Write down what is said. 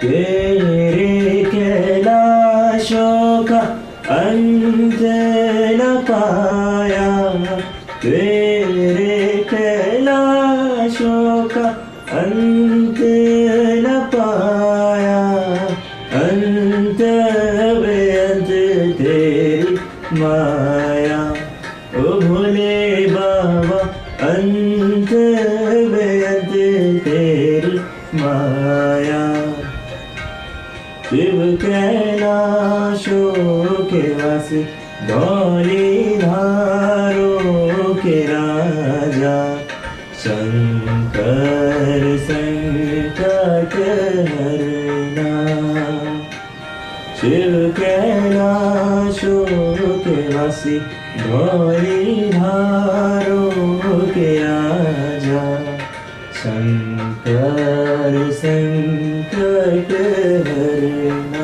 तेरे कैलाशों का अंत न पाया, तेरे कैलाशों का अंत न पाया, अंत बेअंत तेरी माया। ओ भोले बाबा अंत बेअंत तेरी माया। शिव कैलाशों के वासी, धौलीधारों के राजा, शंकर संकट हरना। शिव कैलाशों के वासी, धौलीधारों के राजा, शंकर संकट हरना।